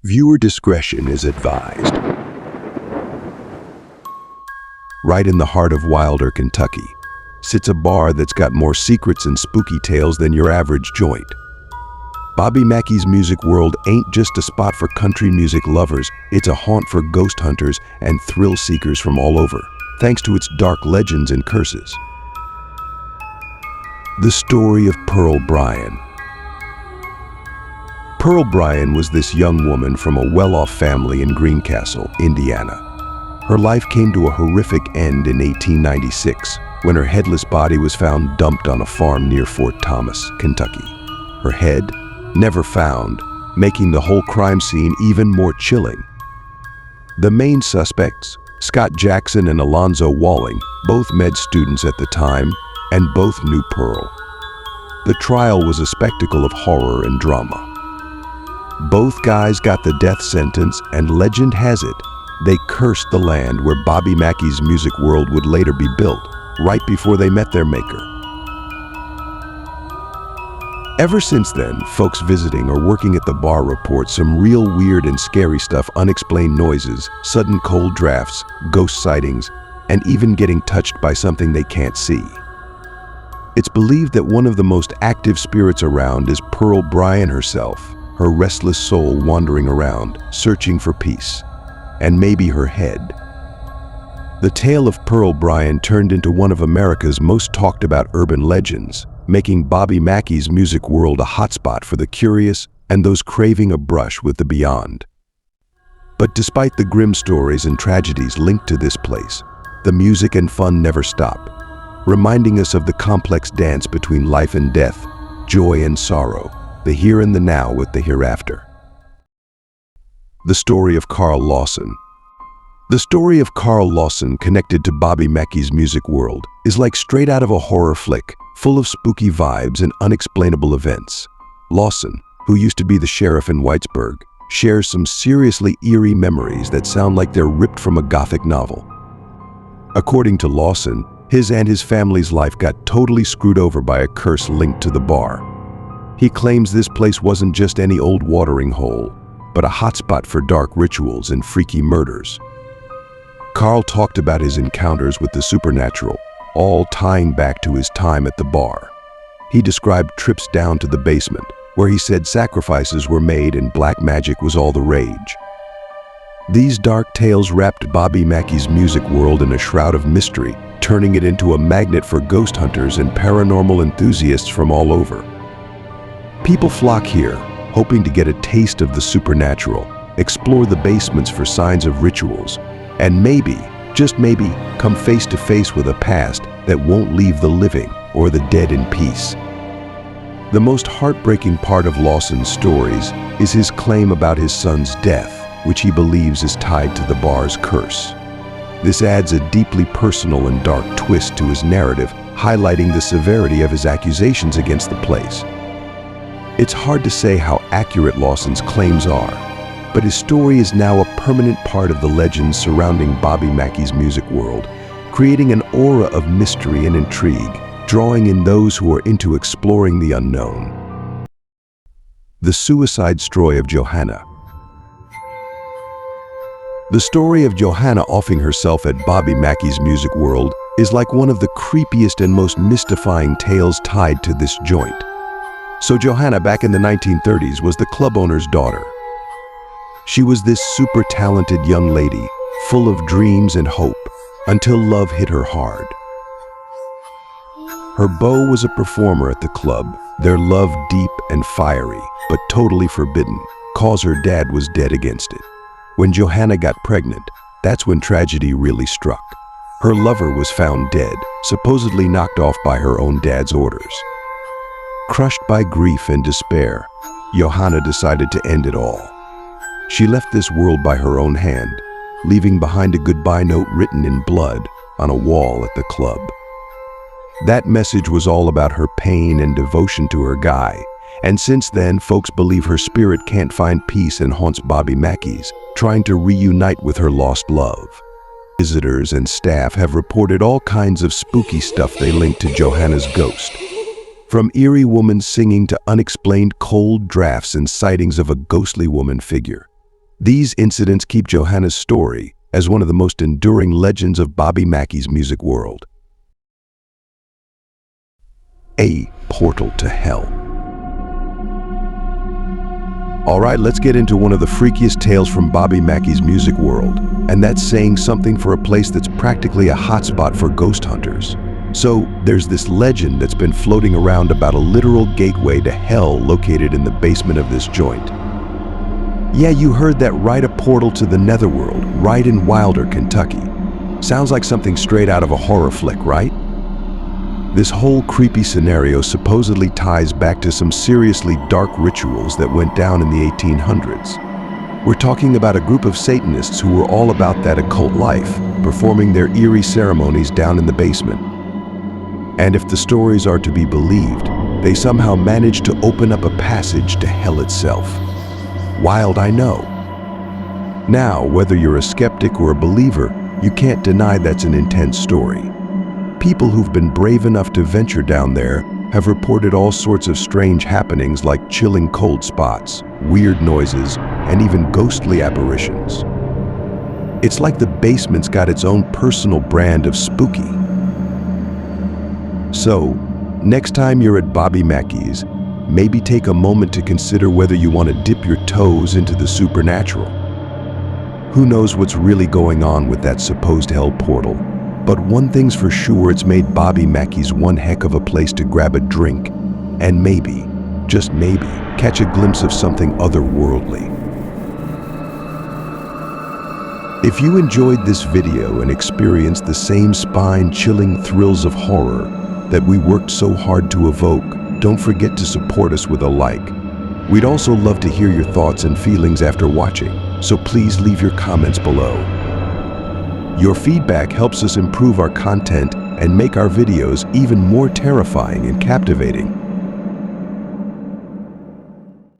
Viewer discretion is advised. Right in the heart of Wilder, Kentucky, sits a bar that's got more secrets and spooky tales than your average joint. Bobby Mackey's Music World ain't just a spot for country music lovers, it's a haunt for ghost hunters and thrill seekers from all over, thanks to its dark legends and curses. The story of Pearl Bryan. Pearl Bryan was this young woman from a well-off family in Greencastle, Indiana. Her life came to a horrific end in 1896 when her headless body was found dumped on a farm near Fort Thomas, Kentucky. Her head, never found, making the whole crime scene even more chilling. The main suspects, Scott Jackson and Alonzo Walling, both med students at the time, and both knew Pearl. The trial was a spectacle of horror and drama. Both guys got the death sentence, and legend has it, they cursed the land where Bobby Mackey's Music World would later be built, right before they met their maker. Ever since then, folks visiting or working at the bar report some real weird and scary stuff: unexplained noises, sudden cold drafts, ghost sightings, and even getting touched by something they can't see. It's believed that one of the most active spirits around is Pearl Bryan herself, her restless soul wandering around, searching for peace, and maybe her head. The tale of Pearl Bryan turned into one of America's most talked about urban legends, making Bobby Mackey's Music World a hotspot for the curious and those craving a brush with the beyond. But despite the grim stories and tragedies linked to this place, the music and fun never stop, reminding us of the complex dance between life and death, joy and sorrow, the here and the now with the hereafter. The story of Carl Lawson. The story of Carl Lawson connected to Bobby Mackey's Music World is like straight out of a horror flick, full of spooky vibes and unexplainable events. Lawson, who used to be the sheriff in Whitesburg, shares some seriously eerie memories that sound like they're ripped from a gothic novel. According to Lawson, his and his family's life got totally screwed over by a curse linked to the bar. He claims this place wasn't just any old watering hole, but a hotspot for dark rituals and freaky murders. Carl talked about his encounters with the supernatural, all tying back to his time at the bar. He described trips down to the basement, where he said sacrifices were made and black magic was all the rage. These dark tales wrapped Bobby Mackey's Music World in a shroud of mystery, turning it into a magnet for ghost hunters and paranormal enthusiasts from all over. People flock here, hoping to get a taste of the supernatural, explore the basements for signs of rituals, and maybe, just maybe, come face to face with a past that won't leave the living or the dead in peace. The most heartbreaking part of Lawson's stories is his claim about his son's death, which he believes is tied to the bar's curse. This adds a deeply personal and dark twist to his narrative, highlighting the severity of his accusations against the place. It's hard to say how accurate Lawson's claims are, but his story is now a permanent part of the legends surrounding Bobby Mackey's Music World, creating an aura of mystery and intrigue, drawing in those who are into exploring the unknown. The suicide story of Johanna. The story of Johanna offing herself at Bobby Mackey's Music World is like one of the creepiest and most mystifying tales tied to this joint. So Johanna, back in the 1930s, was the club owner's daughter. She was this super talented young lady, full of dreams and hope, until love hit her hard. Her beau was a performer at the club, their love deep and fiery, but totally forbidden, cause her dad was dead against it. When Johanna got pregnant, that's when tragedy really struck. Her lover was found dead, supposedly knocked off by her own dad's orders. Crushed by grief and despair, Johanna decided to end it all. She left this world by her own hand, leaving behind a goodbye note written in blood on a wall at the club. That message was all about her pain and devotion to her guy, and since then, folks believe her spirit can't find peace and haunts Bobby Mackey's, trying to reunite with her lost love. Visitors and staff have reported all kinds of spooky stuff they link to Johanna's ghost. From eerie woman singing to unexplained cold drafts and sightings of a ghostly woman figure. These incidents keep Johanna's story as one of the most enduring legends of Bobby Mackey's music world. A portal to hell. All right, let's get into one of the freakiest tales from Bobby Mackey's music world, and that's saying something for a place that's practically a hotspot for ghost hunters. So, there's this legend that's been floating around about a literal gateway to hell located in the basement of this joint. Yeah, you heard that right, a portal to the netherworld, right in Wilder, Kentucky. Sounds like something straight out of a horror flick, right? This whole creepy scenario supposedly ties back to some seriously dark rituals that went down in the 1800s. We're talking about a group of Satanists who were all about that occult life, performing their eerie ceremonies down in the basement. And if the stories are to be believed, they somehow managed to open up a passage to hell itself. Wild, I know. Now, whether you're a skeptic or a believer, you can't deny that's an intense story. People who've been brave enough to venture down there have reported all sorts of strange happenings like chilling cold spots, weird noises, and even ghostly apparitions. It's like the basement's got its own personal brand of spooky. So, next time you're at Bobby Mackey's, maybe take a moment to consider whether you want to dip your toes into the supernatural. Who knows what's really going on with that supposed hell portal? But one thing's for sure, it's made Bobby Mackey's one heck of a place to grab a drink and maybe, just maybe, catch a glimpse of something otherworldly. If you enjoyed this video and experienced the same spine-chilling thrills of horror that we worked so hard to evoke, don't forget to support us with a like. We'd also love to hear your thoughts and feelings after watching, so please leave your comments below. Your feedback helps us improve our content and make our videos even more terrifying and captivating.